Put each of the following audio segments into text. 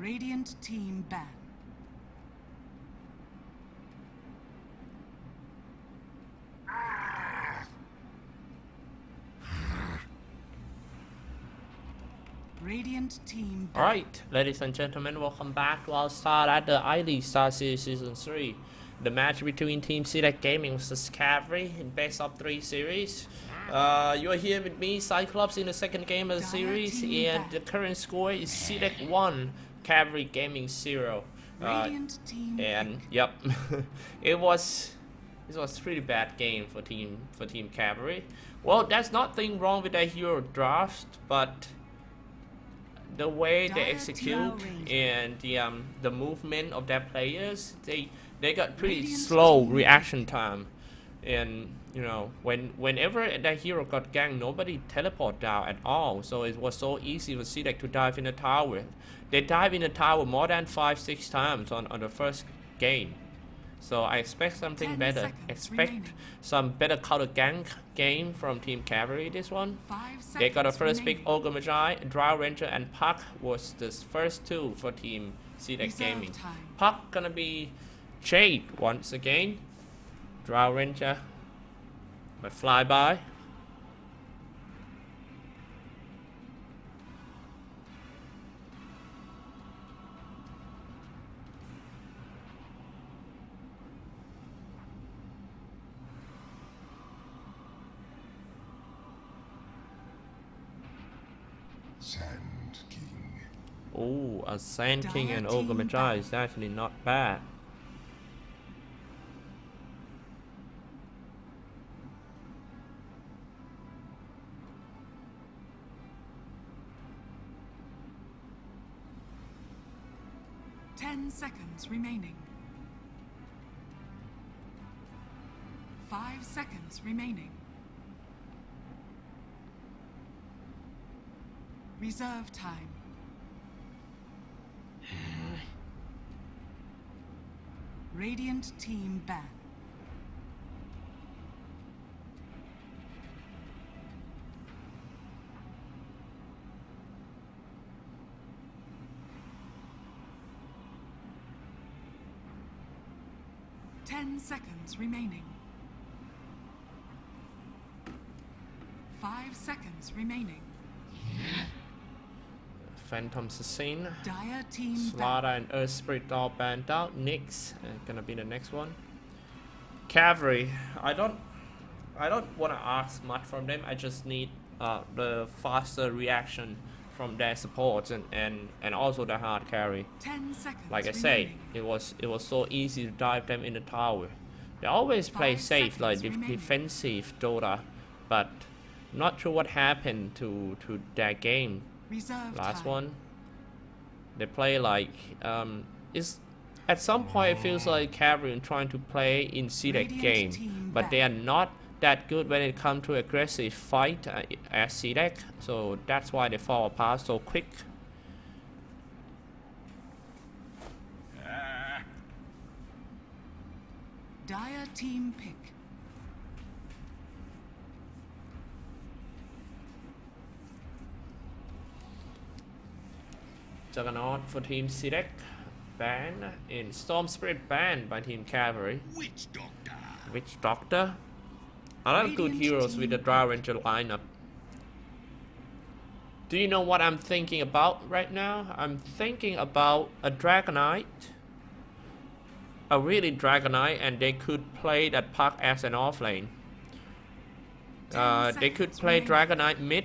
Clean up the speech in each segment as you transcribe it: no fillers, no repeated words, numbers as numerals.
Radiant team ban. Radiant team ban. Alright, ladies and gentlemen, welcome back to our start at the ig Star Series Season 3. The match between Team CDEC Gaming vs Cavalry in Best of 3 series. You are here with me, Cyclops, in the second game of the series, and the current score is CDEC 1, Cavalry Gaming 0. And yep, it was a pretty bad game for Team Cavalry. Well, there's nothing wrong with the hero draft, but the way they execute and the movement of their players, they got pretty slow reaction time, and you know, whenever that hero got ganked, nobody teleport down at all, so it was so easy for CDEC to dive in the tower. They dive in the tower more than 5-6 times on the first game. So I expect something better. Expect some better counter gank game from Team Cavalry this one. They got a first pick, Ogre Magi, Drow Ranger, and Puck was the first two for Team CDEC Gaming. Puck gonna be Jade once again. Drow Ranger, but flyby. Sand King. Oh, a Sand King and Ogre Magi is actually not bad. Seconds remaining. 5 seconds remaining. Reserve time. Radiant team ban. Seconds remaining. 5 seconds remaining. Phantom Assassin, Dire team Slaughter and Earth Spirit all banned out. Nyx gonna be the next one. Cavalry, I don't want to ask much from them. I just need the faster reaction from their supports and also the hard carry. 10 seconds like I say, it was so easy to dive them in the tower. They always play safe, like defensive Dota, but not sure what happened to that game. Last one, they play like is at some point it feels like Cavalry trying to play in CDEC game, but they are not that good when it comes to aggressive fight as CDEC, so that's why they fall apart so quick. Dire team pick. Juggernaut for Team CDEC, ban, and Storm Spirit banned by Team Cavalry. Witch Doctor. A lot of good heroes with the Drow Ranger lineup. Do you know what I'm thinking about right now? I'm thinking about a Dragonite. A really Dragonite, and they could play that Puck as an offlane. They could play Dragonite mid.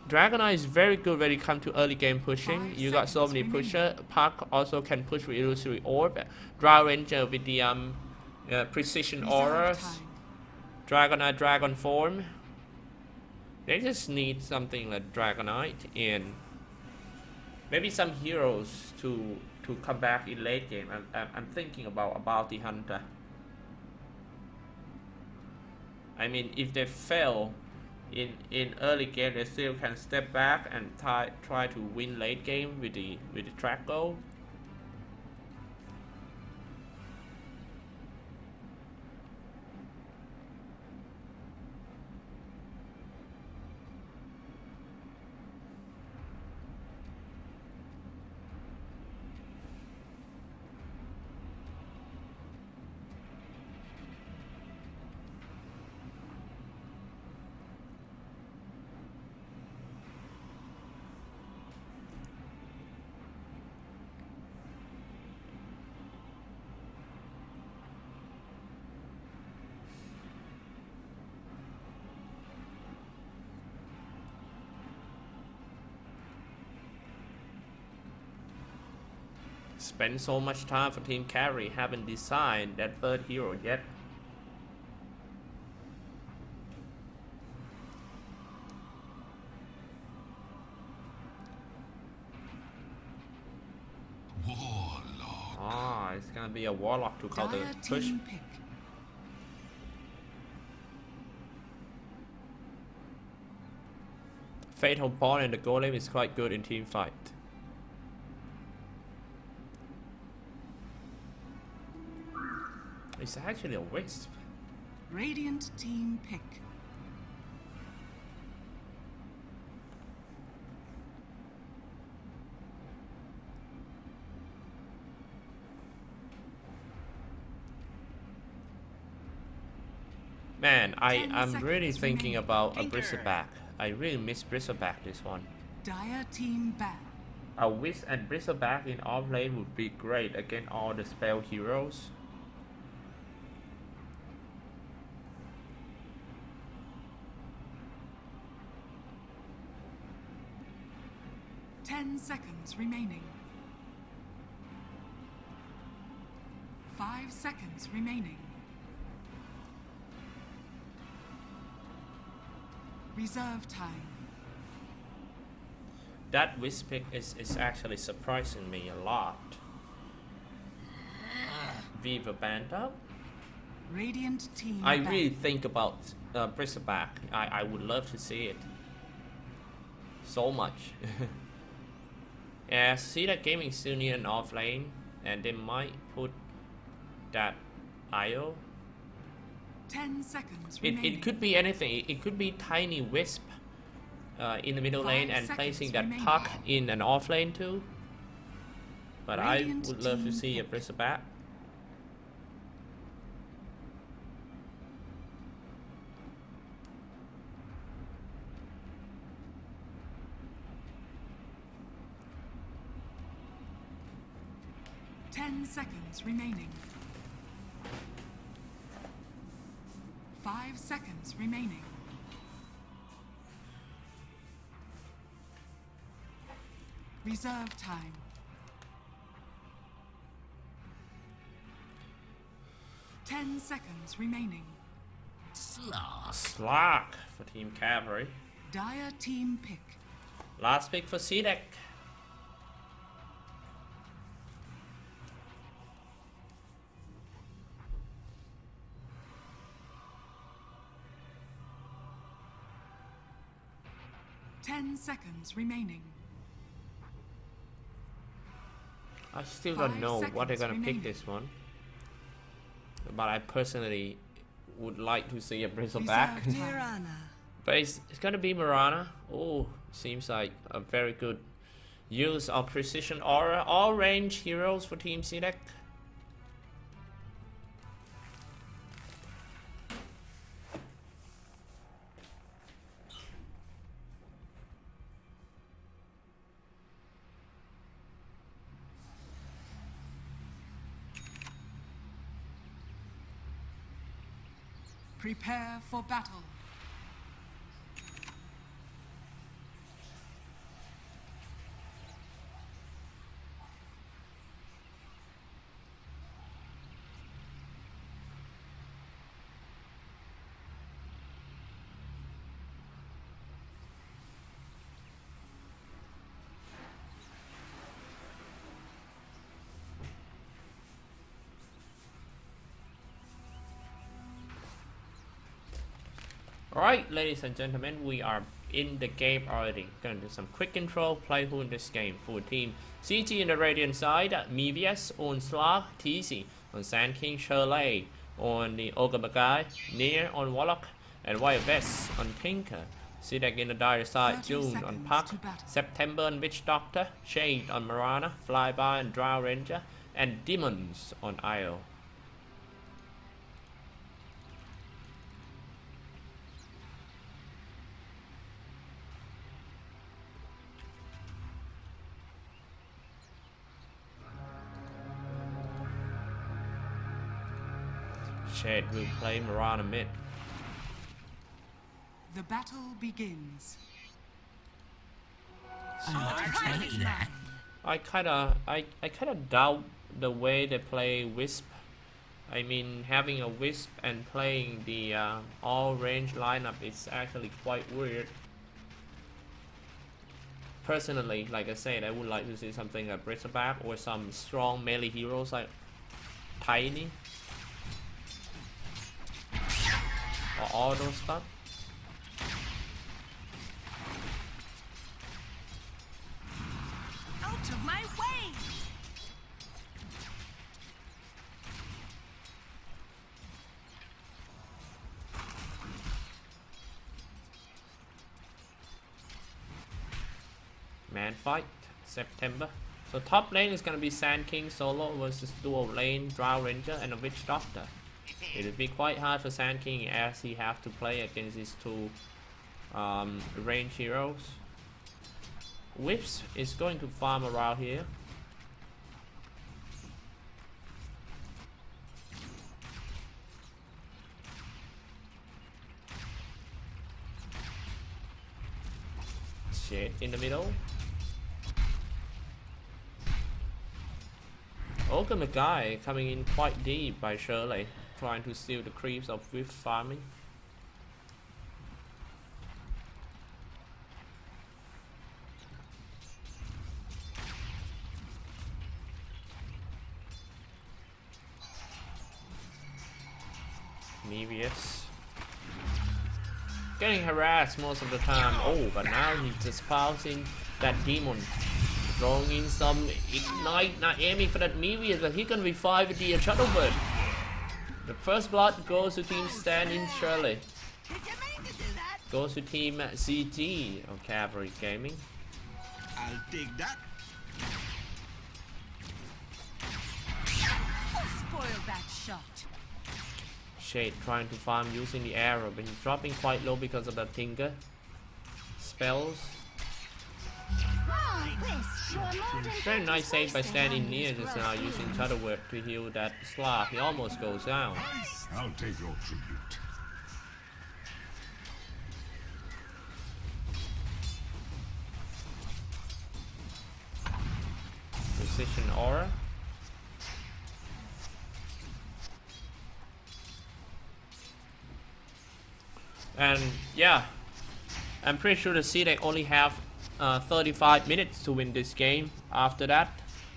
Dragonite is very good when it comes to early game pushing. You got so many pusher. Puck also can push with Illusory Orb. Drow Ranger with the precision auras. Dragonite Dragon form. They just need something like Dragonite and maybe some heroes to come back in late game. I'm thinking about Bounty Hunter. I mean, if they fail in early game, they still can step back and try to win late game with the track goal. Spend so much time for team carry, haven't designed that third hero yet. Warlock. Ah, it's gonna be a warlock to counter Dire push. team pick. Fatal Ball and the Golem is quite good in team fight. It's actually a wisp. Radiant team pick. Man, 10 I'm really seconds thinking remaining. about a Tinker. Bristleback. I really miss Bristleback this one. Dire team ban. A Wisp and Bristleback in off lane would be great against all the spell heroes. Ten seconds remaining. 5 seconds remaining. Reserve time. That Wisp pick is actually surprising me a lot. Viva Banta. Radiant team I ban. really think about Bristleback. I would love to see it. So much. Yeah, see that gaming still need an off lane, and they might put that IO. 10 seconds remaining. It could be anything. It could be tiny Wisp in the middle 5 lane and seconds placing that remaining. puck in an off lane too. But Radiant I would love to team see a pick. Bristleback. Seconds remaining. 5 seconds remaining. Reserve time. Ten seconds remaining. Slack for Team Cavalry. Dire team pick. Last pick for CDEC. Ten seconds remaining. I still don't 5 know what they're gonna seconds pick remaining. this one. But I personally would like to see a Bristleback. Reserve time. Tirana. But it's gonna be Marana. Oh, seems like a very good use of precision aura. All range heroes for Team CDEC. Prepare for battle. Alright, ladies and gentlemen, we are in the game already. Gonna do some quick intro, play who in this game. For team CG in the Radiant side, Mevius on Slag, TC on Sand King, Shirley on the Ogre Bagai, Nier on Warlock, and White Vest on Tinker. CDEC in the Dire side, 30 June on seconds Puck, to battle. September on Witch Doctor, Shade on Marana, Flyby on Drow Ranger, and Demons on Io. Shade will play Marana mid. The battle begins. I kinda doubt the way they play Wisp. I mean, having a Wisp and playing the all range lineup is actually quite weird. Personally, like I said, I would like to see something like Bristleback or some strong melee heroes like Tiny or all those stuff. Out of my way! Man fight September. So top lane is gonna be Sand King solo versus dual lane Drow Ranger and a Witch Doctor. It will be quite hard for Sand King as he have to play against these two range heroes. Whips is going to farm around here. Shade in the middle. Ogre Magai coming in quite deep by Shirley, trying to steal the creeps of Whip farming. Nevius getting harassed most of the time. Oh, but now he's just pouncing that demon, throwing in some ignite, not aiming for that Nevius, but he can revive with the Shuttlebird. The first blood goes to team Stan in Shirley. Goes to team CG of Cavalry Gaming. I'll take that. Spoil that shot. Shade trying to farm using the arrow, but he's dropping quite low because of the Tinker spells. Very nice save by standing near just now using Shuttlebird to heal that slap. He almost goes down. I'll take your tribute. Precision aura. And yeah, I'm pretty sure the CDEC only have 35 minutes to win this game. After that,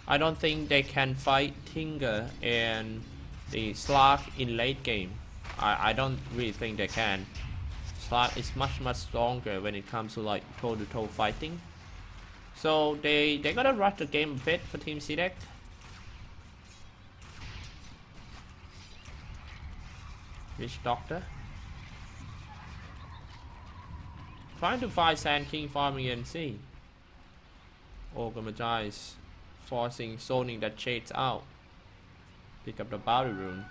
I don't think they can fight Tinker and the Slark in late game. I don't really think they can. Slark is much stronger when it comes to like toe-to-toe fighting. So they gotta rush the game a bit for Team CDEC. Witch Doctor trying to fight Sand King farming NC. Ogre Magi is forcing zoning that shades out. Pick up the bounty rune.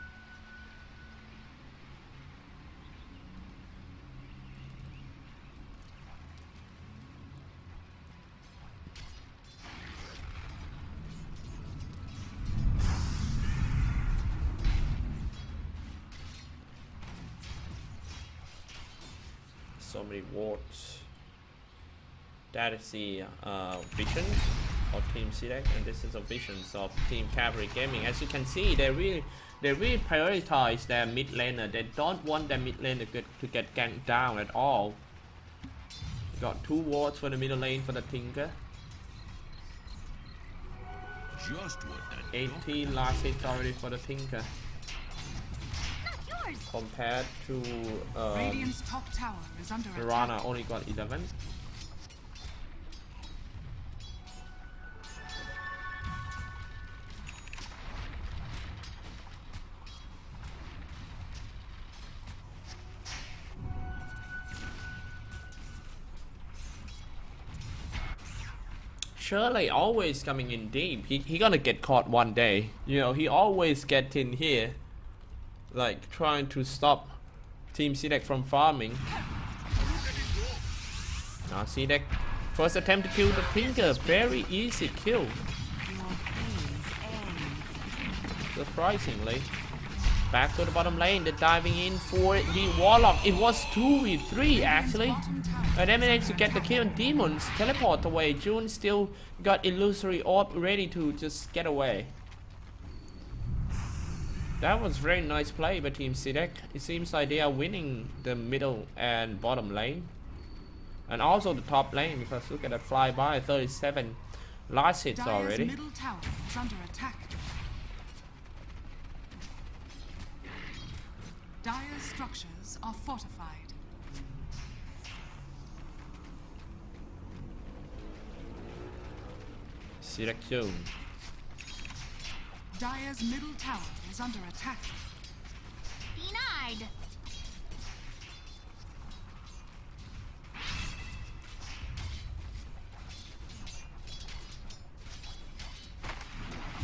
So many wards. That is the vision of Team CDEC, and this is the visions of Team Cavalry Gaming. As you can see, they really prioritize their mid laner. They don't want their mid laner to get ganked down at all. Got 2 wards for the middle lane for the Tinker. Just what that 18 last hits already for the Tinker. Compared to Radiant's top tower is under attack. Mirana only got 11. Shirley always coming in deep. He gonna get caught one day. You know, he always get in here, like trying to stop Team CDEC from farming. Now CDEC first attempt to kill the Tinker, very easy kill. Surprisingly. Back to the bottom lane, they're diving in for the Warlock. It was 2v3 actually. And then managed to get the kill, and Demons teleport away. June still got illusory orb ready to just get away. That was very nice play by Team CDEC. It seems like they are winning the middle and bottom lane. And also the top lane, because look at that flyby, 37 last hits already. Dire's middle tower is under attack. Dire's structures are fortified. CDEC June. Dire's middle tower is under attack. Denied.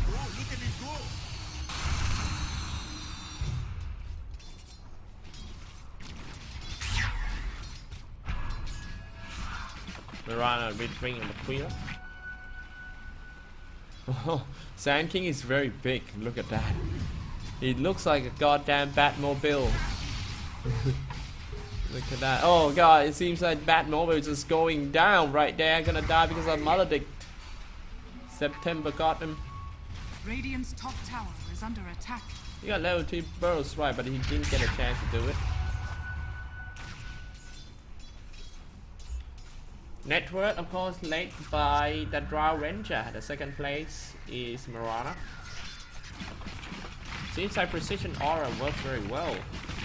Oh, look at it go. Mirana retreating on the queer. Oh, Sand King is very big. Look at that. He looks like a goddamn Batmobile. Look at that. Oh god, it seems like Batmobile is just going down right there. Gonna die because of Maledict. September got him. Radiant's top tower is under attack. He got level 2 burrows right, but he didn't get a chance to do it. Network, of course, led by the Drow Ranger. The second place is Mirana. Seems like Precision Aura works very well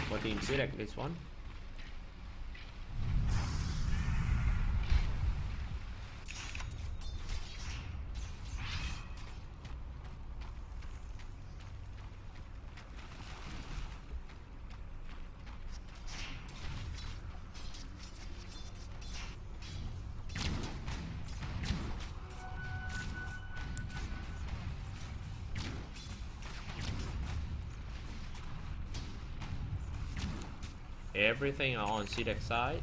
for Team CDEC this one. Everything on CDEC side.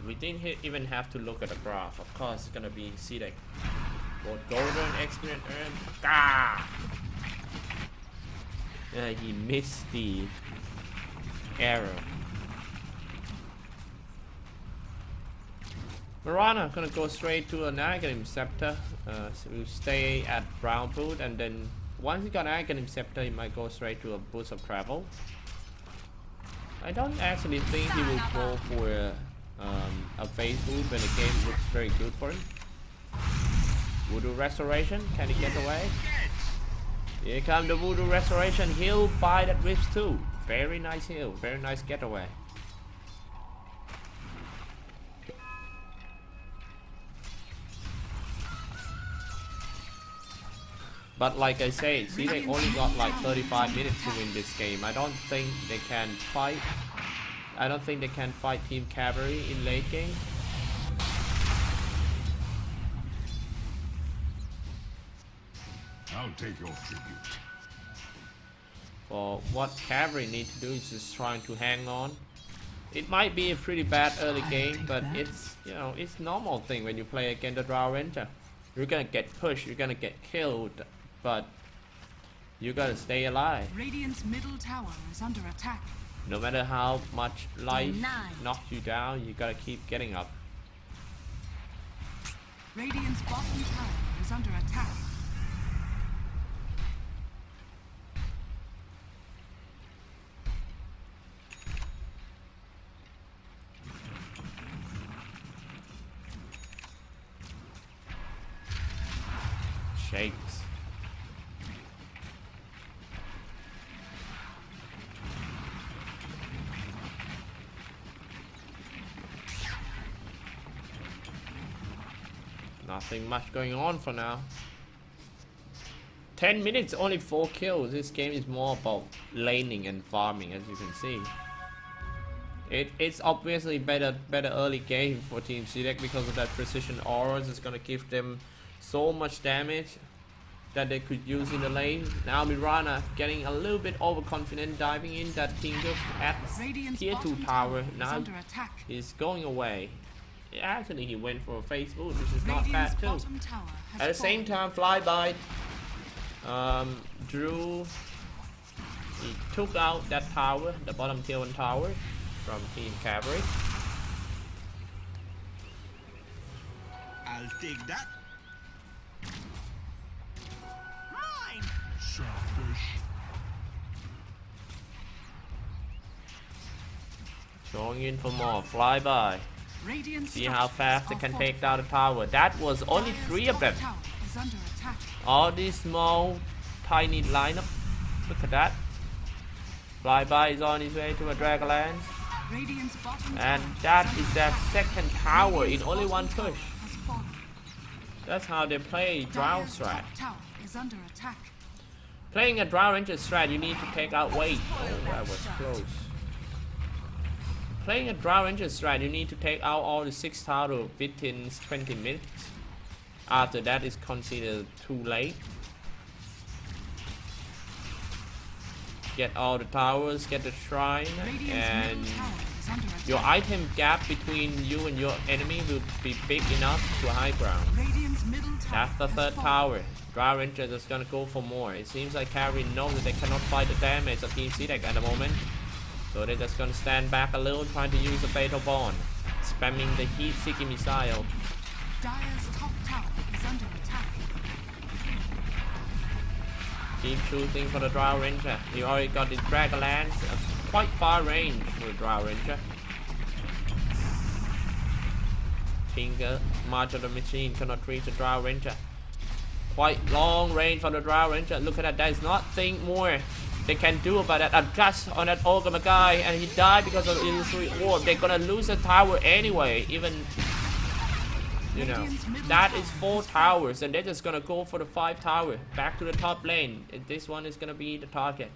We didn't even have to look at the graph. Of course, it's gonna be CDEC. Both golden experience earned. Ah! He missed the arrow. Mirana gonna go straight to an Aghanim Scepter. So we'll stay at Brown Boot, and then once he got Aghanim Scepter, he might go straight to a Boost of Travel. I don't actually think he will go for a phase boot when the game looks very good for him. Voodoo Restoration, can he get away? Here comes the Voodoo Restoration, heal by that Wisp too. Very nice heal, very nice getaway. But like I said, CDEC only got like 35 minutes to win this game. I don't think they can fight. I don't think they can fight Team Cavalry in late game. I'll take your tribute. For what Cavalry need to do is just trying to hang on. It might be a pretty bad early game, but it's, you know, it's normal thing when you play against the Drow Ranger. You're gonna get pushed, you're gonna get killed, but you gotta stay alive. Radiant's middle tower is under attack. No matter how much life knocks you down, you gotta keep getting up. Radiant's bottom tower is under attack. Shakes. Nothing much going on for now. 10 minutes, only 4 kills. This game is more about laning and farming, as you can see. It's obviously better early game for Team CDEC because of that precision auras. It's gonna give them so much damage that they could use in the lane. Now Mirana getting a little bit overconfident, diving in that Tinker at tier 2 tower. Now he's going away. Actually, he went for a phase boot, which is not bad too. At the same time, flyby Drew, he took out that tower, the bottom tier 1 tower. from Team Cavalry. I'll take that. Mine. Selfish. Going in for more flyby. Radiant See how fast they can take down. down the tower. That was only 3 of them. Tower is under attack. All these small, tiny lineup. Look at that. Flyby is on his way to a Dragonlance. Radiant's bottom And tower that is is under their attack. second tower in Radiant's only bottom one tower push. has fallen. That's how they play Drow Dire's strat. top tower is under attack. Playing a Drow Ranger strat, you need to take out weight. Oh, that was close. Playing a Drow Ranger strat, you need to take out all the 6 towers within 20 minutes. After that is considered too late. Get all the towers, get the shrine, Radiant's and middle tower is under attack. your item gap between you and your enemy will be big enough to high ground. Radiant's middle tower That's the has third fallen. tower. Drow Ranger is gonna go for more. It seems like Cavalry knows that they cannot fight the damage of Team CDEC at the moment. So they're just gonna stand back a little, trying to use the Fatal Bond. Spamming the heat-seeking missile. Dire's top tower is under attack. Keep shooting for the Drow Ranger. You already got the Dragonlance. Quite far range for the Drow Ranger. Tinker, March of the Machine cannot reach the Drow Ranger. Quite long range for the Drow Ranger. Look at that, there's nothing more they can do about that. Adjust on that Ogre guy, and he died because of illusory orb. They're gonna lose the tower anyway, even, you know. That is 4 towers, and they're just gonna go for the 5 tower. Back to the top lane. This one is gonna be the target.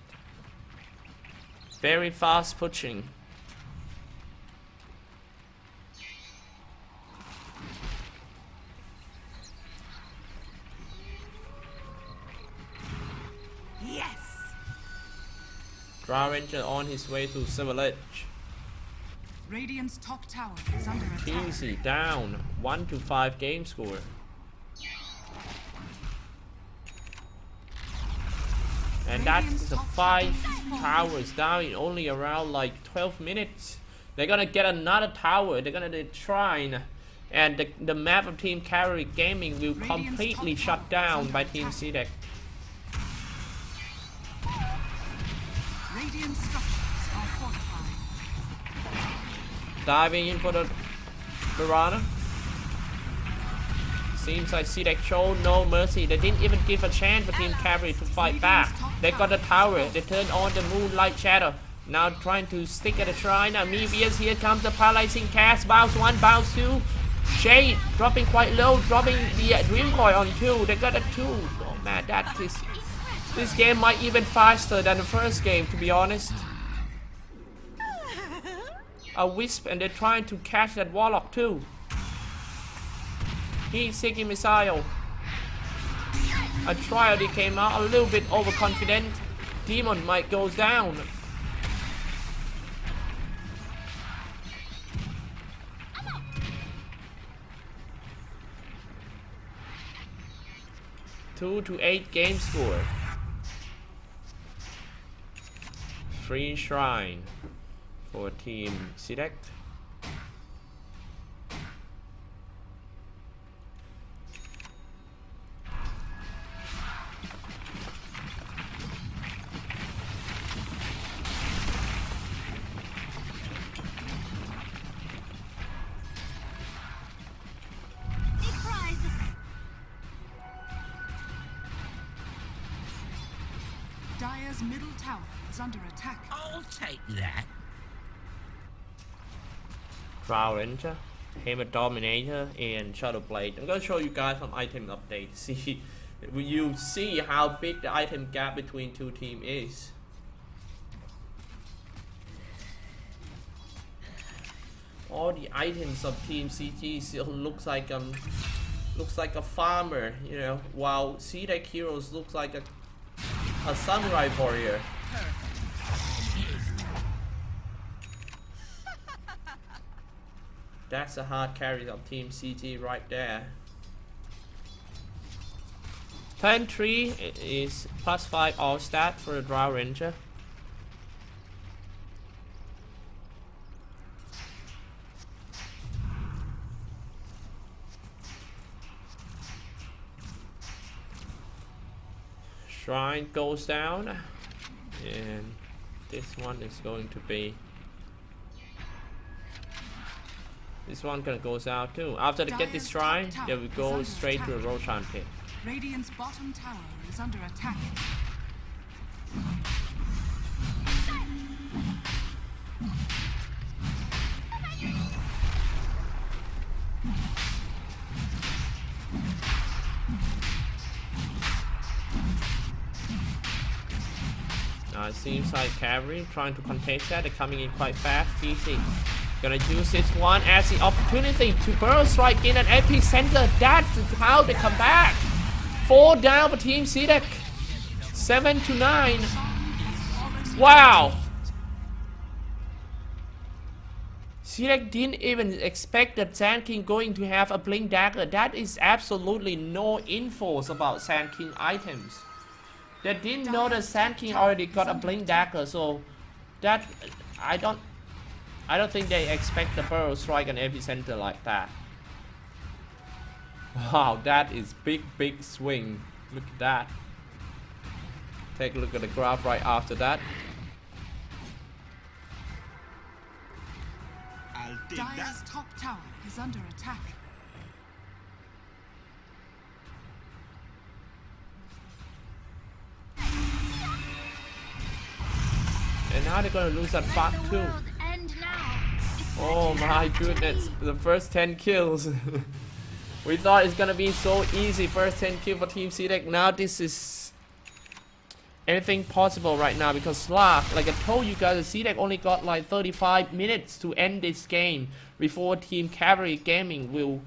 Very fast pushing. Yes. Drow Ranger on his way to Silver Ledge. Radiant's top tower is under attack. Easy down. 1-5 game score. And that's the 5 towers down in only around like 12 minutes. They're gonna get another tower. They're gonna get Shrine. And the map of Team Cavalry Gaming will completely shut down by Team CDEC. Radiant structures are fortified. Diving in for the Piranha. Seems like CDEC showed no mercy. They didn't even give a chance for Team Cavalry to fight back. They got the tower. They turned on the Moonlight Shadow. Now trying to stick at the shrine. Amoebius, here comes the paralyzing cast. Bounce 1, bounce 2. Shade dropping quite low, dropping the Dream Coil on 2. They got a 2. Oh man, that is... This game might even faster than the first game, to be honest. A Wisp, and they're trying to catch that Warlock too. Heat-seeking missile. A trial they came out a little bit overconfident. Demon might go down. Two to 8 game score. 3 shrine for Team CDEC. Big prize. Dire's middle tower is under attack. I'll take that. Drow Ranger, Hammer Dominator, and Shadow Blade. I'm gonna show you guys some item updates. See, you see how big the item gap between two teams is. All the items of Team CG still looks like a farmer, you know, while CDEC Heroes looks like a samurai warrior. That's the hard carry of Team CG right there. Turn 3 is +5 all stat for the Drow Ranger. Shrine goes down, and this one is going to be. This one gonna goes out too. After they get this shrine, they will go straight to a Roshan pit. Radiant's bottom tower is under attack. Now it seems like cavalry trying to contest that. They're coming in quite fast. Easy. Gonna use this one as the opportunity to burrow strike in an epicenter. That's how they come back. 4 down for Team CDEC. 7 to 9. Wow. CDEC didn't even expect that Sand King going to have a blink dagger. That is absolutely no infos about Sand King items. They didn't know that Sand King already got a blink dagger, so that I don't think they expect the burrow strike an epicenter like that. Wow, that is big swing. Look at that. Take a look at the graph right after that. I'll take Dire's that. top tower is under attack. And now they're gonna lose that fight too. Oh my goodness, the first 10 kills. We thought it's gonna be so easy, first 10 kills for Team CDEC. Now this is anything possible right now because Slack, like I told you guys, CDEC only got like 35 minutes to end this game before Team Cavalry Gaming will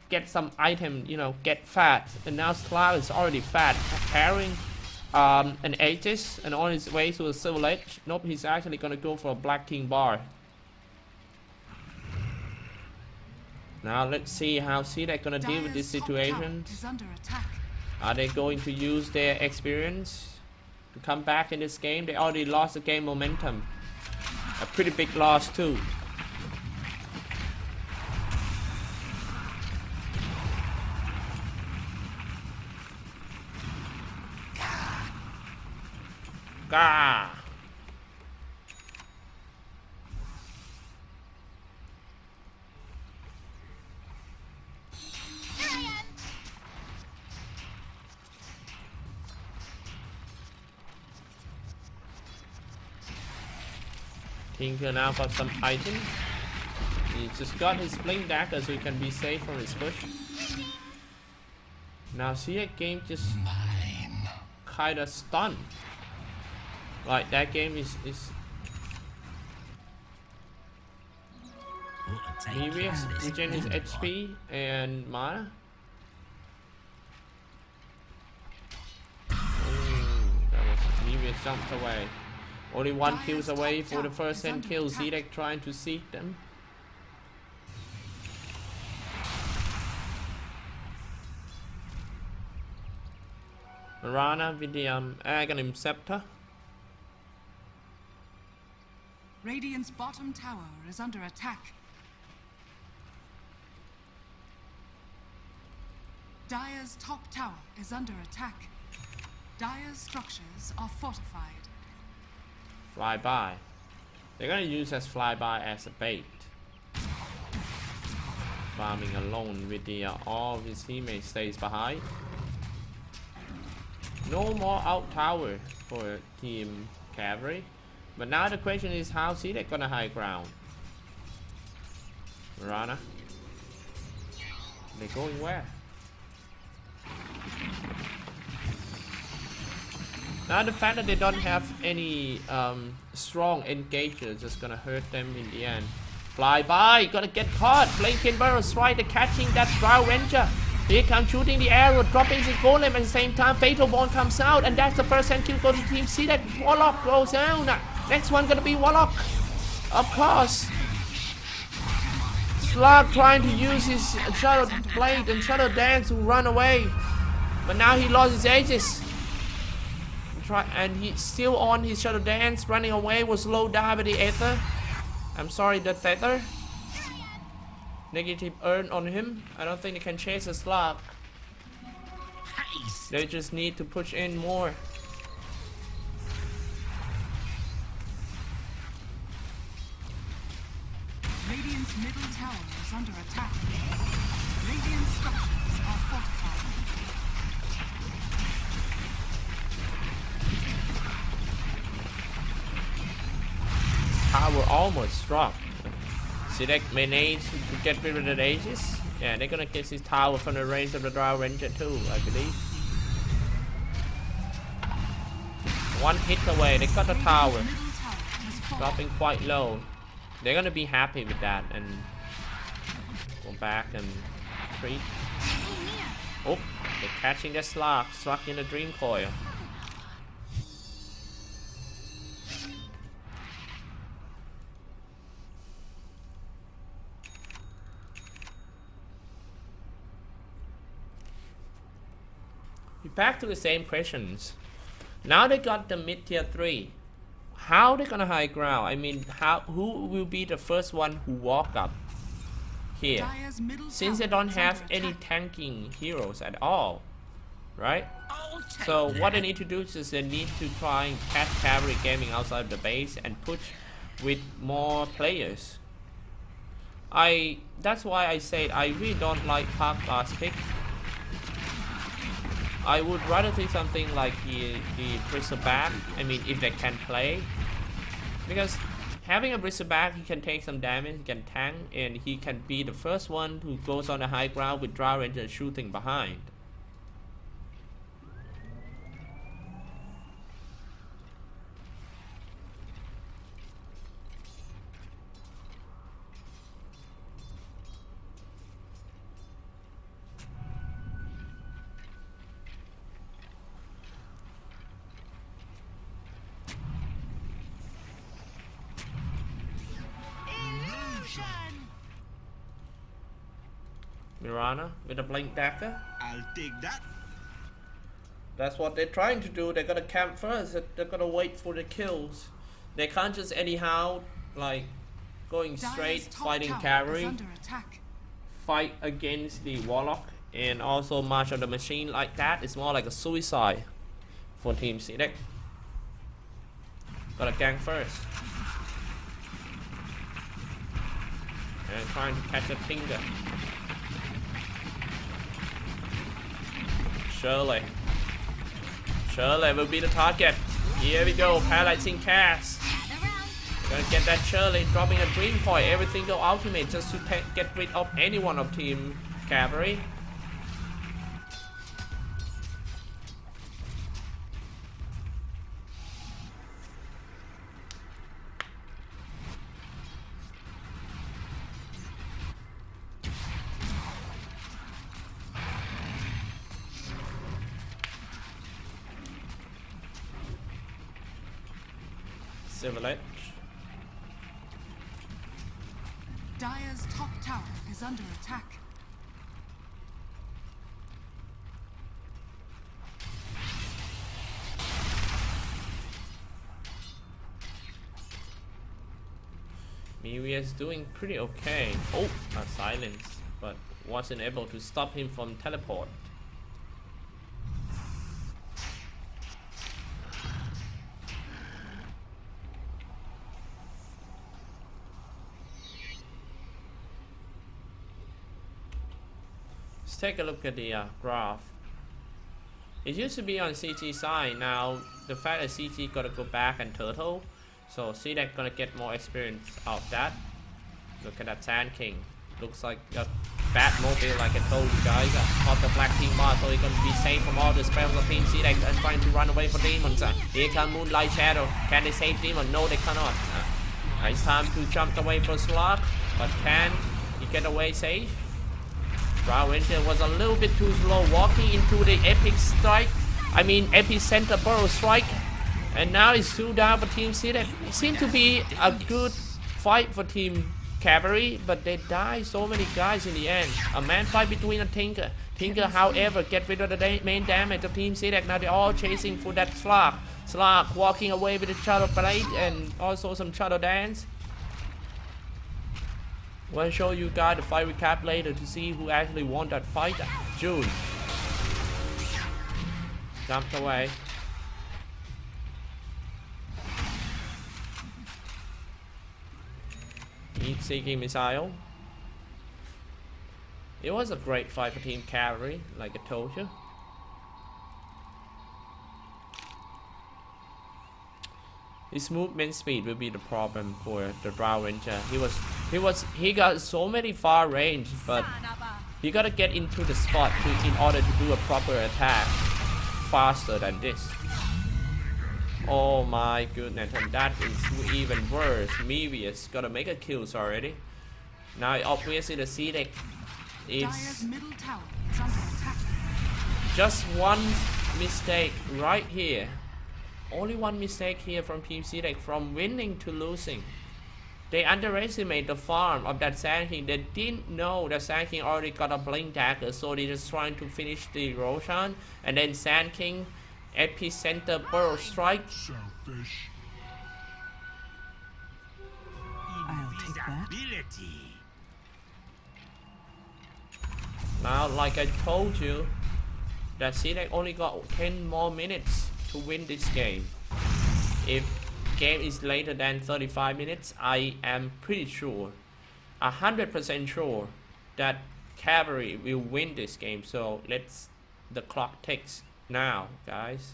get some item, you know, get fat. And now Slack is already fat, carrying an Aegis and on his way to a Silver Edge. Nope, he's actually gonna go for a Black King bar. Now let's see how CDEC gonna deal with this situation. Are they going to use their experience to come back in this game? They already lost the game momentum. A pretty big loss too. Gah! Tinker now got some item. He just got his blink dagger so he can be safe from his push. Now see that game just kinda stunned. Like that game is Nevius regen his HP and mana. That was Nevius jumped away. Only 1 kills away for the first 10 kills. CDEC trying to seek them. Marana with the Aghanim Scepter. Radiant's bottom tower is under attack. Dire's top tower is under attack. Dire's structures are fortified. Flyby. They're gonna use as flyby as a bait. Farming alone with the all of his teammates stays behind. No more out tower for Team Cavalry. But now the question is how CDEC gonna high ground. Marana. They're going where? Now the fact that they don't have any strong engager is just gonna hurt them in the end. Fly by, gonna get caught. Blinking Burrow strike, the catching that Drow Ranger. Here comes shooting the arrow, dropping the golem at the same time. Fatal Ball comes out, and that's the first hand kill go to Team CDEC. Warlock goes down. Next one gonna be Warlock. Of course. Slug trying to use his Shadow Blade and Shadow Dance to run away. But now he lost his Aegis. And he's still on his Shadow Dance, running away, was slowed down by the Aether. I'm sorry, the Tether. Negative earn on him. I don't think they can chase a Slug. They just need to push in more. almost dropped. CDEC managed to get rid of the Aegis. Yeah, they're gonna get his tower from the range of the Drow Ranger too, I believe. One hit away, they got the tower. Middle tower has fallen. Dropping quite low. They're gonna be happy with that and go back and retreat. Oh, they're catching the slug in the dream coil. We're back to the same questions. Now they got the mid tier 3. How they gonna high ground? I mean, who will be the first one who walk up here? Dire's middle Since they tower don't is have under any attack. tanking heroes at all, right? I'll take So what they that. need to do is they need to try and catch cavalry gaming outside of the base and push with more players. That's why I said I really don't like Park last pick. I would rather see something like the Bristleback. I mean, if they can play, because having a Bristleback, he can take some damage, he can tank, and he can be the first one who goes on the high ground with Drow Ranger shooting behind. Illusion. Mirana with a blink dagger. I'll take that. That's what they're trying to do. They're gonna camp first. They're gonna wait for the kills. They can't just anyhow like going straight Dire's top fighting tower is cavalry, under attack. fight against the warlock, and also march on the machine like that. It's more like a suicide for Team CDEC. Gotta gang first. And trying to catch a Tinker. Shirley will be the target. Here we go, paralyzing cast. Gonna get that Shirley, dropping a dream point, every single ultimate just to get rid of any one of Team Cavalry. Civil Edge. Dire's top tower is under attack. Miria is doing pretty okay. Oh, a silence, but wasn't able to stop him from teleport. Let's take a look at the graph. It used to be on CG side. Now the fact that CG gotta go back and turtle, so CDEC gonna get more experience out of that. Look at that Sand King. Looks like a Batmobile, like I told you guys. Got the black team bar, so he's gonna be safe from all the spells of Team CDEC and trying to run away from demons. Here comes Moonlight Shadow. Can they save demon? No, they cannot. It's time to jump away for Slug, but can he get away safe? Drow Ranger was a little bit too slow walking into the epic strike. I mean epicenter burrow strike. And now it's 2 down for Team CDEC. It seemed to be a good fight for Team Cavalry, but they die so many guys in the end. A man fight between a Tinker. Tinker, however, get rid of the main damage of Team CDEC. Now they're all chasing for that Slug. Slug walking away with the Shadow Blade and also some Shadow Dance. We'll show you guys the fight recap later to see who actually won that fight. June jumped away. Heat-seeking missile. It was a great fight for Team Cavalry, like I told you. His movement speed will be the problem for the Drow Ranger. He got so many far range, but he gotta get into the spot in order to do a proper attack faster than this. Oh my goodness, and that is even worse. Mevius gotta make a kills already. Now obviously the CDEC is Dire's middle tower is under attack. just one mistake right here. Only one mistake here from Team CDEC, from winning to losing. They underestimate the farm of that Sand King. They didn't know that Sand King already got a Blink Dagger, so they just trying to finish the Roshan. And then Sand King, Epicenter Burrow Strike. Selfish. I'll take that. Invisibility. Now, like I told you, that CDEC only got 10 more minutes to win this game. If game is later than 35 minutes, I am pretty sure, 100% sure, that Cavalry will win this game. So the clock ticks now, guys.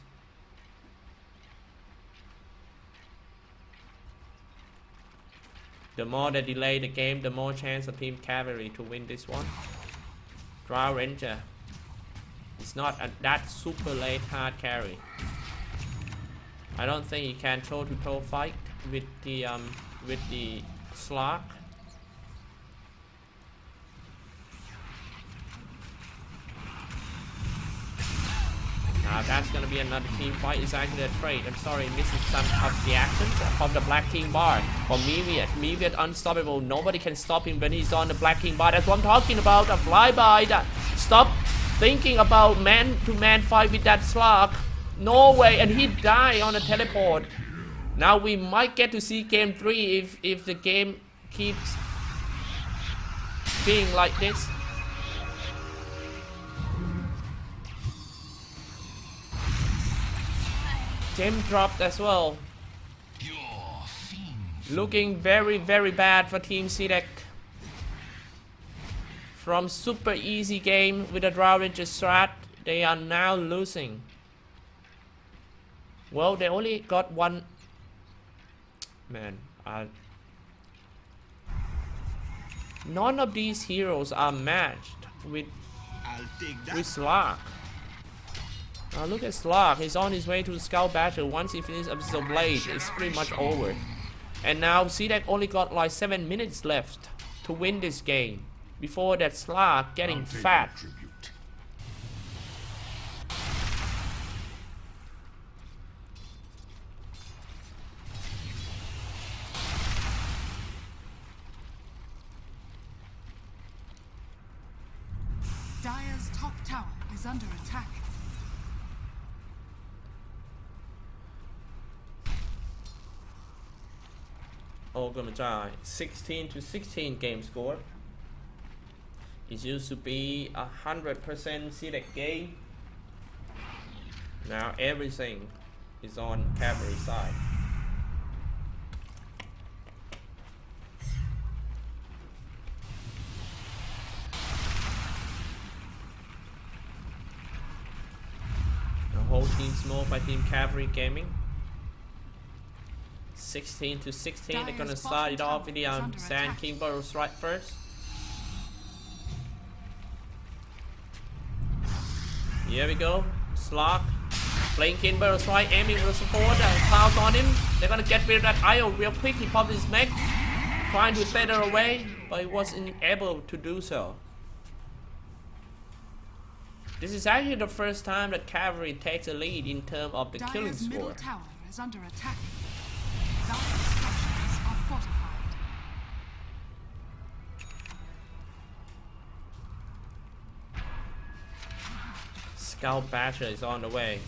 The more they delay the game, the more chance of Team Cavalry to win this one. Drow Ranger. It's not that super late hard carry. I don't think he can toe-to-toe fight with the Slark. Now that's gonna be another team fight. It's actually a trade. I'm sorry, missing some of the action from the Black King bar. For Mevius. Mevius unstoppable. Nobody can stop him when he's on the Black King bar. That's what I'm talking about. A flyby. Stop thinking about man-to-man fight with that Slark. No way, and he died on a teleport. Now we might get to see game 3 if the game keeps being like this. Gem dropped as well. Looking very, very bad for Team CDEC. From super easy game with a Drow Ranger strat, they are now losing. Well, they only got one. Man, none of these heroes are matched with I'll take that. Slark. Now look at Slark. He's on his way to the Scout Battle. Once he finishes up the blade, it's pretty much over. And now CDEC only got like 7 minutes left to win this game before that Slark getting fat. Dire's top tower is under attack. Oh, gonna die. 16-16 game score. It used to be 100% CDEC game. Now everything is on Cavalry side. The whole team smoked by Team Cavalry Gaming. 16-16. They're gonna start it off with the Sand King Burrow Strike first. Here we go. Slark. Playing King Burrow Strike, aiming for the support. Clouds on him. They're gonna get rid of that IO real quick. He popped his mech, trying to feather away, but he wasn't able to do so. This is actually the first time that Cavalry takes a lead in terms of the killing Dire's middle score. tower is under attack. Dire's structures are fortified. Scout Basher is on the way.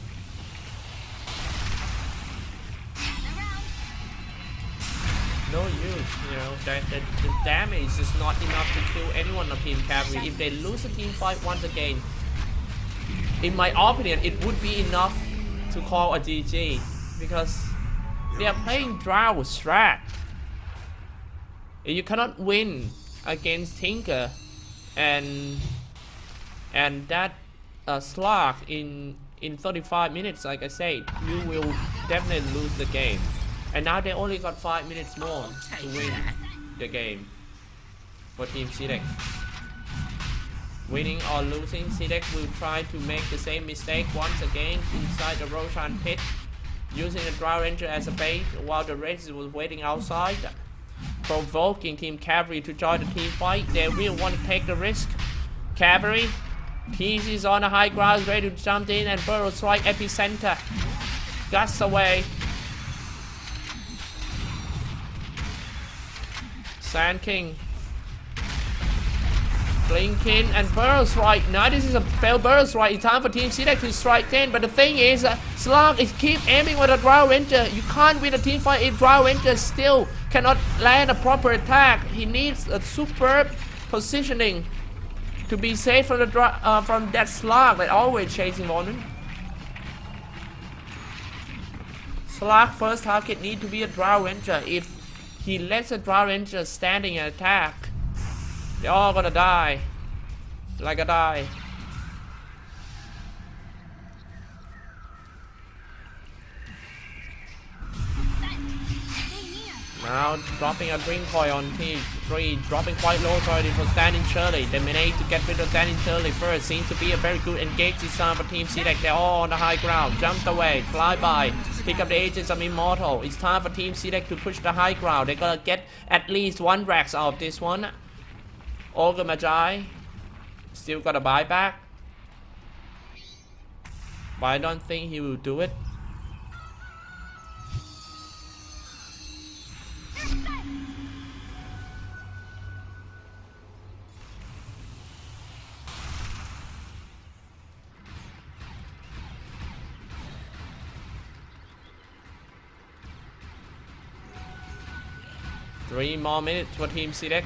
No use, you know, the damage is not enough to kill anyone of Team Cavalry. If they lose a team fight once again, in my opinion, it would be enough to call a GG, because they are playing Drow strat. You cannot win against Tinker and that Slark in 35 minutes. Like I said, you will definitely lose the game. And now they only got 5 minutes more to win the game for Team CDEC. Winning or losing, CDEC will try to make the same mistake once again inside the Roshan pit, using the Drow Ranger as a bait while the Reds was waiting outside, provoking Team Cavalry to join the team fight. They will want to take the risk. Cavalry, TC is on the high ground, ready to jump in and burrow strike epicenter. Guts away. Sand King. Blinking and burrow strike. Now this is a failed burrow strike. It's time for Team CDEC to strike 10. But the thing is, Slug is keep aiming with a Drow Ranger. You can't win a team fight if Drow Ranger still cannot land a proper attack. He needs a superb positioning to be safe from the from that Slug that always chasing Vonon. Slug first target need to be a Drow Ranger. If he lets a Drow Ranger standing and attack, they're all gonna die. Like a die. Now dropping a Green Coil on T3, dropping quite low already for Standing Shirley. They managed to get rid of Standing Shirley first. Seems to be a very good engage design for Team CDEC. They're all on the high ground. Jumped away, fly by, pick up the Agents of Immortal. It's time for Team CDEC to push the high ground. They're gonna get at least 1 Rax out of this one. Ogre Magi still got a buyback, but I don't think he will do it. Three more minutes for Team CDEC.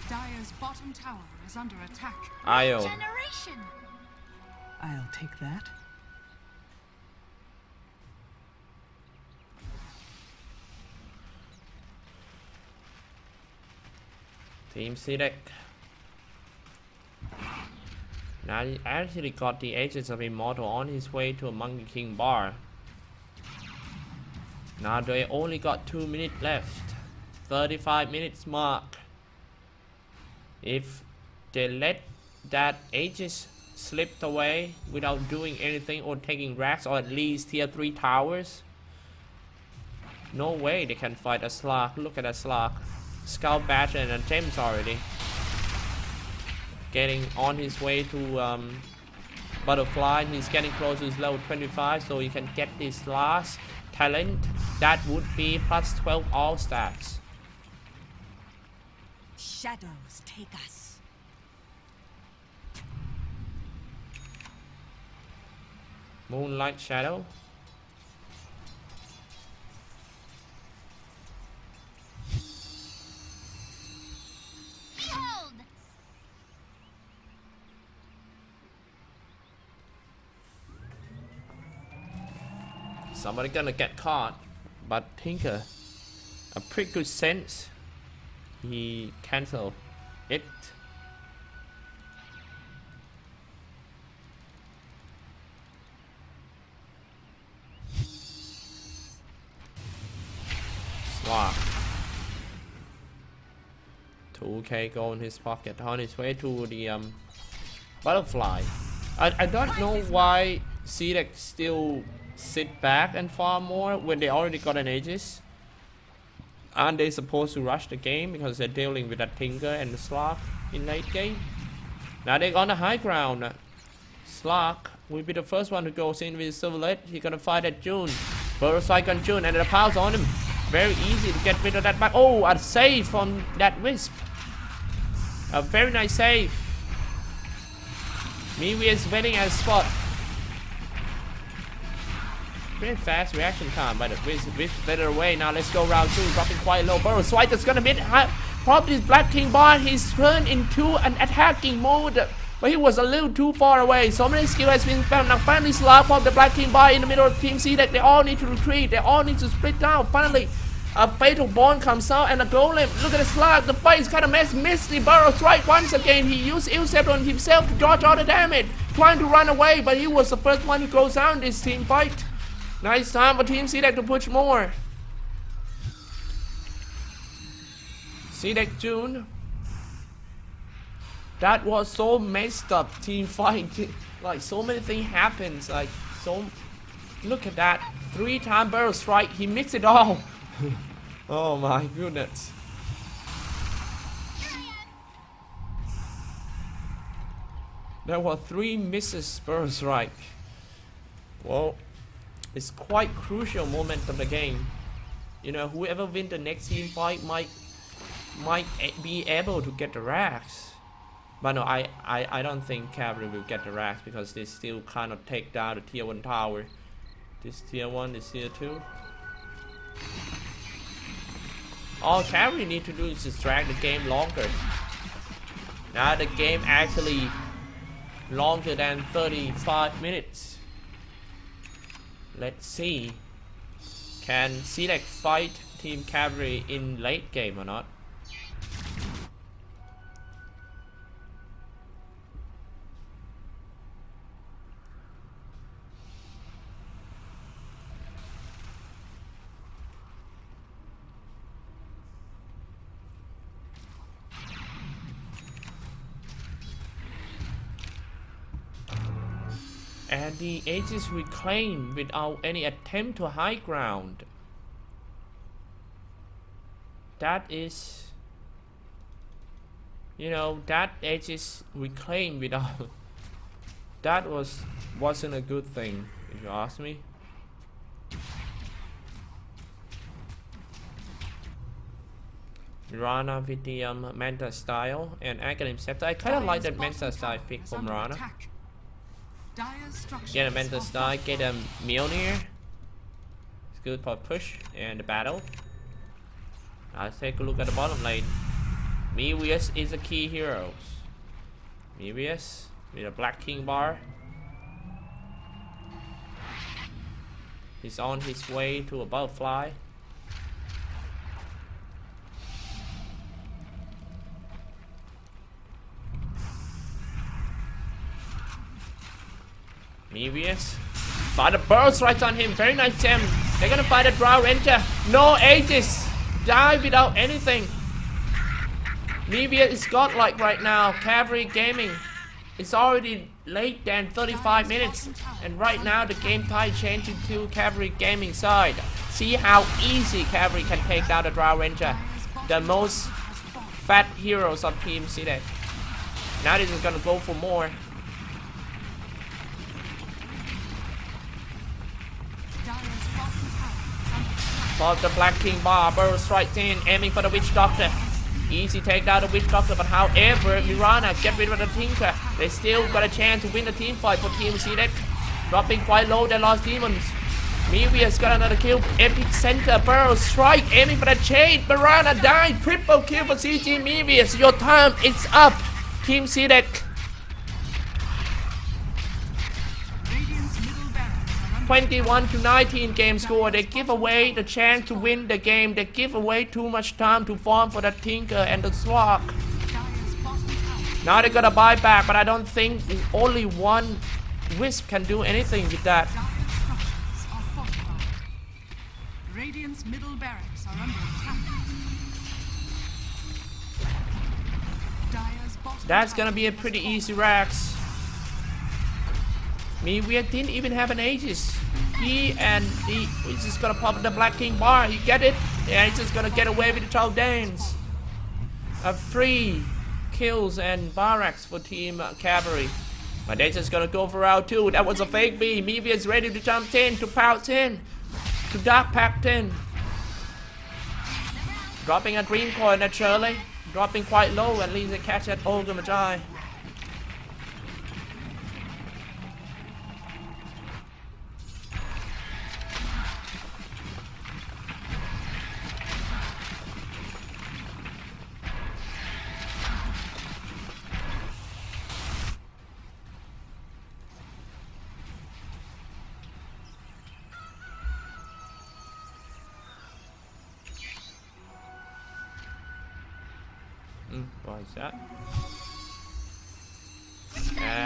Dire's bottom tower is under attack. Io. Generation. I'll take that. Team CDEC. Now he actually got the Agents of Immortal on his way to a Monkey King bar. Now they only got 2 minutes left. 35 minutes mark. If they let that Aegis slip away without doing anything or taking racks or at least tier 3 towers, no way they can fight a Slug. Look at that Slug. Scout Badger and a Gems already. Getting on his way to Butterfly. He's getting close to his level 25, so he can get this last talent. That would be plus 12 all stats. Shadows take us. Moonlight Shadow. Behold. Somebody gonna get caught, but Tinker, a pretty good sense, he cancelled it. Swap. 2k go in his pocket on his way to the Butterfly. I don't know why CDEC still sit back and farm more when they already got an Aegis. Aren't they supposed to rush the game because they're dealing with that Tinker and the Slug in late game? Now they're on the high ground. Slug will be the first one to go in with Silverlet. He's gonna fight at June. Burrow Strike on June and the powers on him. Very easy to get rid of that back. Oh, a save from that Wisp. A very nice save. Miwi is waiting at a spot. Very fast reaction time by the Wisp better away. Now let's go round 2, dropping quite low. Burrow Strike is gonna hit probably his Black King bar. He's turned into an attacking mode, but he was a little too far away. So many skill has been found. Now finally Slug from the Black King bar in the middle of Team CDEC. They all need to retreat. They all need to split down. Finally, a Fatal Bond comes out and a Golem. Look at the Slug. The fight is kind of missed the Burrow Strike once again. He used Ilsept on himself to dodge all the damage, trying to run away, but he was the first one who goes down this team fight. Now it's time for Team CDEC to push more. CDEC June. That was so messed up team fight. Like so many things happens. Like so. Look at that. 3-time barrel strike. He missed it all. Oh my goodness. There were 3 misses barrel strike. Well, it's quite crucial moment of the game. You know, whoever wins the next team fight might be able to get the racks. But no, I don't think Cavalry will get the racks because they still kind of take down the tier 1 tower. This tier 1, this tier 2. All Cavalry need to do is just drag the game longer. Now the game actually longer than 35 minutes. Let's see. Can CDEC fight Team Cavalry in late game or not? And the edge is reclaimed without any attempt to high ground. That is, you know, that edge is reclaimed without. That wasn't a good thing, if you ask me. Rana with the Manta style and Academic Scepter. I kind of like that Manta style pick from Rana. Get a Mental Style, get a Mjolnir. It's good for push and the battle. Let's take a look at the bottom lane. Mevius is a key hero. Mevius with a Black King bar. He's on his way to a butterfly. Mevius. But the burst right on him. Very nice gem. They're gonna fight a Drow Ranger. No Aegis. Die without anything. Mevius is godlike right now. Cavalry Gaming. It's already late than 35 minutes. And right now the game tide changing to Cavalry Gaming side. See how easy Cavalry can take down the Drow Ranger. The most fat heroes of Team CDEC. Now this is gonna go for more. For the Black King bar, Burrow strikes in, aiming for the Witch Doctor. Easy take down the Witch Doctor, but however, Mirana get rid of the Tinker. They still got a chance to win the team fight for Team CDEC. Dropping quite low, they lost Demons. Mevius got another kill, Epic Center, Burrow strike, aiming for the chain. Mirana died, triple kill for CG Mevius. Your time is up, Team CDEC. 21-19 game score. They give away the chance to win the game. They give away too much time to farm for the Tinker and the Swag. Now they gotta buy back, but I don't think only one Wisp can do anything with that. Radiant's middle barracks are under attack. That's gonna be a pretty easy Rax. Mevius didn't even have an Aegis. He's just gonna pop the Black King bar. You get it? Yeah, he's just gonna get away with the 12 dance. 3 kills and barracks for Team Cavalry. But they're just gonna go for round 2. That was a fake B. Mevius ready to jump 10, to power 10, to Dark Pack 10. Dropping a Dream Coin naturally. Dropping quite low, at least they catch that Ogre Magi. Why is that?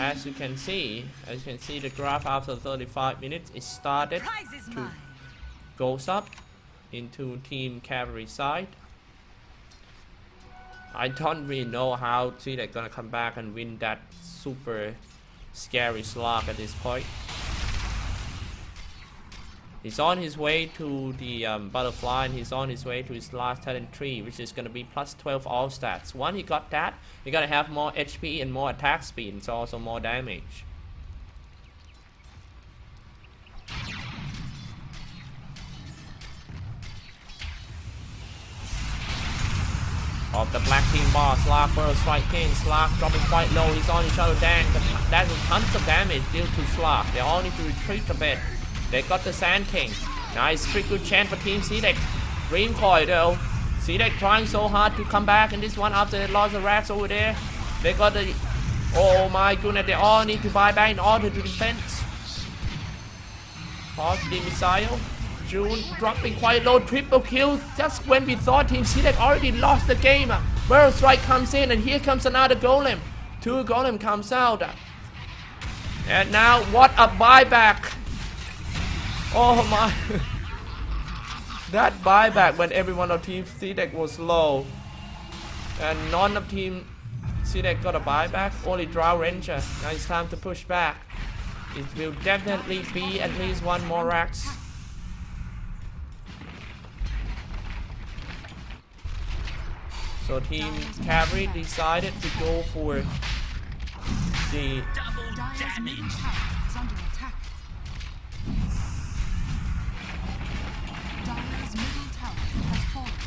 as you can see, the graph after 35 minutes, it started Prize is to mine. goes up into team cavalry side. I don't really know how CDEC gonna come back and win that super scary slog at this point. He's on his way to the butterfly, and he's on his way to his last talent tree, which is gonna be plus 12 all stats. Once he got that, you're gonna have more HP and more attack speed, and so also more damage. Of the black team boss, Slark World Strike King, Slark dropping quite low, he's on his shadow dance, that's tons of damage due to Slark. They all need to retreat a bit. They got the Sand King. Nice, pretty good chance for Team CDEC. Dream Coil though. CDEC trying so hard to come back in this one after they lost the racks over there. They got the... Oh my goodness, they all need to buy back in order to defend. Pause the missile. June dropping quite low, triple kill just when we thought Team CDEC already lost the game. World Strike comes in and here comes another golem. 2 golem comes out. And now what a buyback. Oh my. That buyback when everyone of Team CDEC was low. And none of Team CDEC got a buyback, only Drow Ranger. Now it's time to push back. It will definitely be at least one more racks. So Team Cavalry decided to go for the Dire's middle tower is under attack. Dire's middle tower has fallen.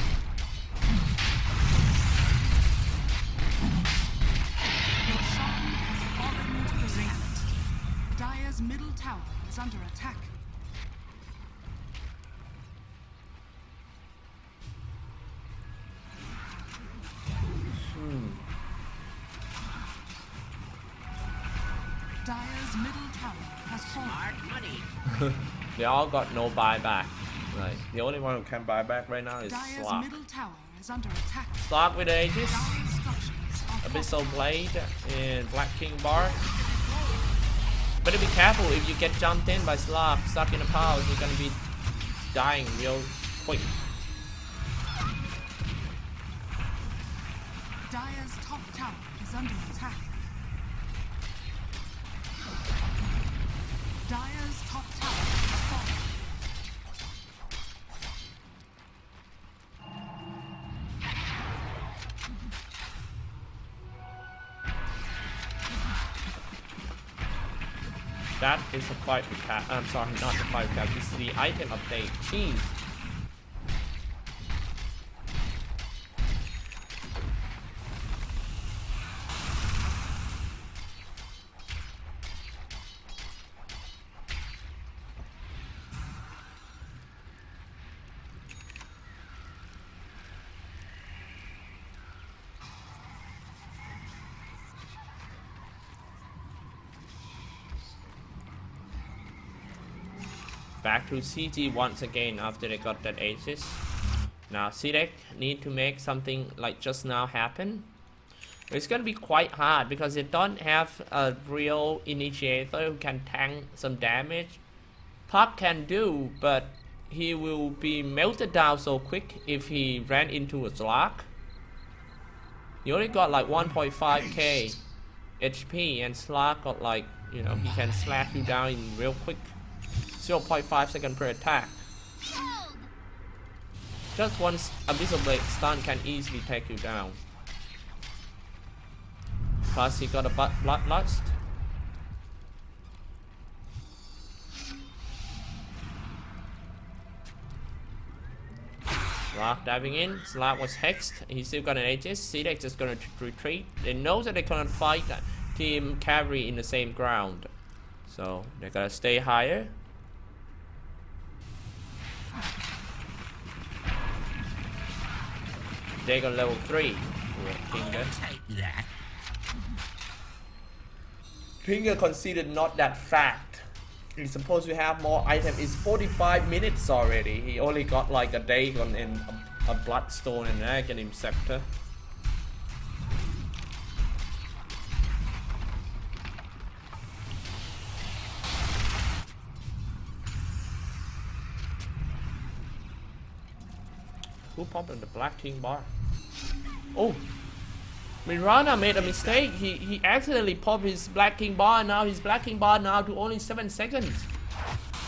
Your shaman has fallen into the ring. Dire's middle tower is under attack. Dire's middle tower has fallen. they all got no buyback. Right. The only one who can buy back right now is Dire's Slark. middle tower is under attack. Slark with Aegis, Dire's structures are Abyssal Blade, and Black King Bar. Better be careful if you get jumped in by Slark, stuck in a pile, you're gonna be dying real quick. Dire's top tower is under attack. Dire's top tower is falling. That is a fight recap. I'm sorry, not the fight recap. This is the item update. Jeez. Back to CG once again after they got that Aegis. Now CDEC need to make something like just now happen. It's gonna be quite hard because they don't have a real initiator who can tank some damage. Puck can do, but he will be melted down so quick if he ran into a Slark. He only got like 1.5k HP and Slark got like, you know, he can slash you down in real quick. 0.5 seconds per attack. Just one Abyssal Blade stun can easily take you down. Plus he got a Bloodlust. Slark diving in. Slark was hexed. He still got an Aegis. CDEC just gonna retreat. They know that they cannot fight Team Cavalry in the same ground. So they gotta stay higher. They got level 3 for Finger. Finger considered not that fat. He's supposed to have more items. It's 45 minutes already. He only got like a Dagon and a Bloodstone and an Aghanim Scepter. Who popped on the black king bar? Oh, Mirana made a mistake. He accidentally popped his black king bar. Now his black king bar now to only 7 seconds.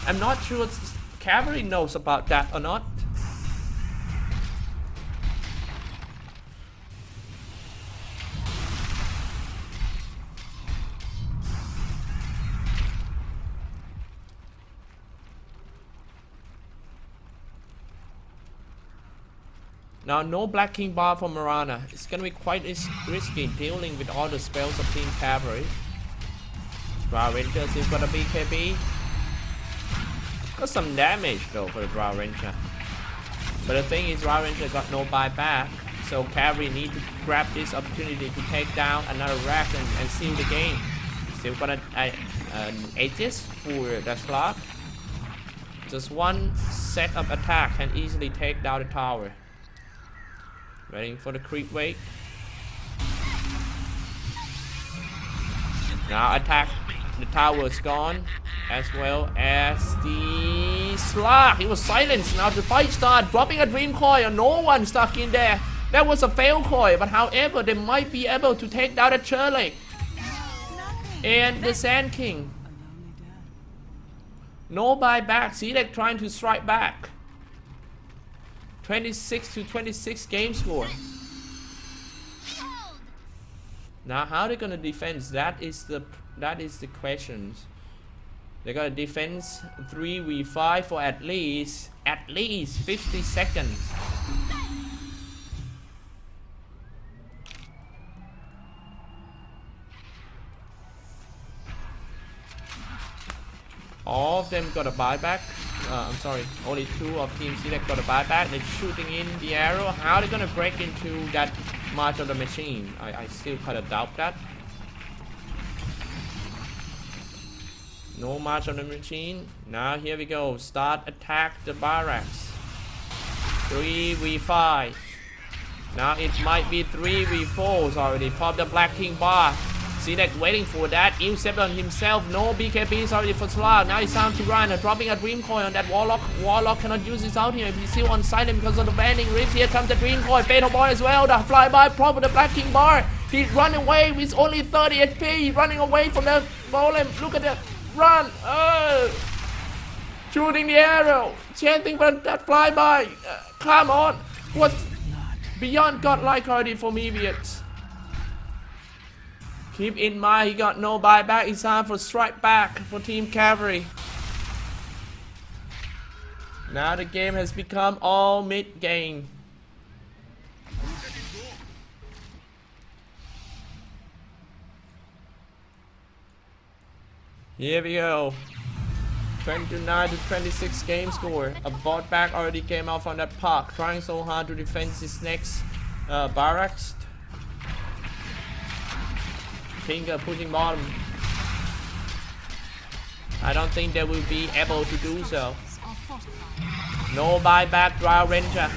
I'm not sure Cavalry knows about that or not. Now, no black king bar for Mirana. It's gonna be quite risky dealing with all the spells of Team Cavalry. Drow Rangers is gonna be BKB. Got some damage though for the Drow Ranger. But the thing is, Drow Ranger got no buyback. So Cavalry need to grab this opportunity to take down another rack and seal the game. Still got an Aegis for the slot. Just one set of attack can easily take down the tower. Waiting for the creep wave. Now attack. The tower is gone. As well as the slug. He was silenced. Now the fight started. Dropping a dream coil. No one stuck in there. That was a fail coil. But however, they might be able to take down the Churlick. And the Sand King. No buyback. CDEC trying to strike back. 26 to 26 game score. Now how they gonna defend? That is the question. They're gonna defend 3v5 for at least 50 seconds. All of them got a buyback. I'm sorry, only 2 of Team CDEC got a buyback. They're shooting in the arrow. How are they gonna break into that March of the Machine? I still kind of doubt that. No March of the Machine. Now here we go. Start attack the barracks. 3v5. Now it might be 3v4s already. Pop the Black King bar. CDEC waiting for that. Ilsep on himself. No BKBs already for Slug. Now it's time to run. Dropping a Dream Coil on that Warlock. Warlock cannot use his out here. He's still on silent because of the banding rift. Here comes the Dream Coil. Fatal Boy as well. The flyby prop with the Black King bar. He's running away with only 30 HP. He's running away from the golem. Look at that. Run. Shooting the arrow. Chanting for that flyby. Come on. What's beyond godlike already for Mevius? Keep in mind, he got no buyback. It's time for strike back for Team Cavalry. Now the game has become all mid-game. Here we go. 29 to 26 game score. A bot back already came out from that park, trying so hard to defend his next barracks. Finger pushing bottom. I don't think they will be able to do so. No buyback Drow Ranger.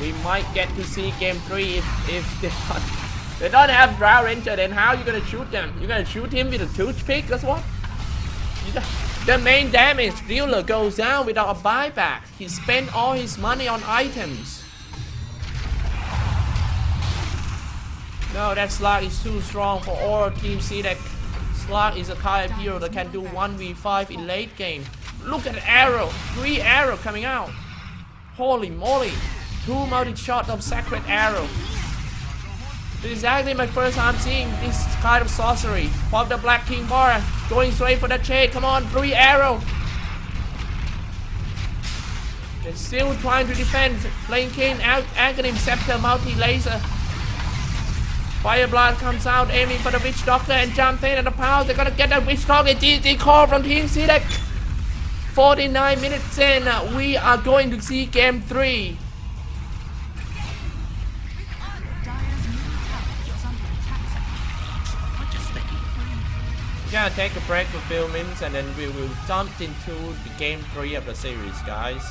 We might get to see game 3 if they don't have Drow Ranger. Then how are you gonna shoot them? You're gonna shoot him with a toothpick? That's what? The main damage dealer goes down without a buyback. He spent all his money on items. No, that Slug is too strong for all Team CDEC. Slug is a kind of hero that can do 1v5 in late game. Look at the arrow. 3 arrow coming out. Holy moly. 2 multi-shot of Sacred Arrow. This is exactly my first time seeing this kind of sorcery. Pop the Black King bar. Going straight for that shade. Come on, 3 arrow. They're still trying to defend. Playing Kane, Aghanim, Scepter, multi-laser. Fireblast comes out, aiming for the Witch Doctor and jumps in at the power. They're gonna get that Witch Doctor. GG call from Team CDEC. 49 minutes in, we are going to see game 3. We're gonna take a break for a few minutes and then we will jump into the game 3 of the series, guys.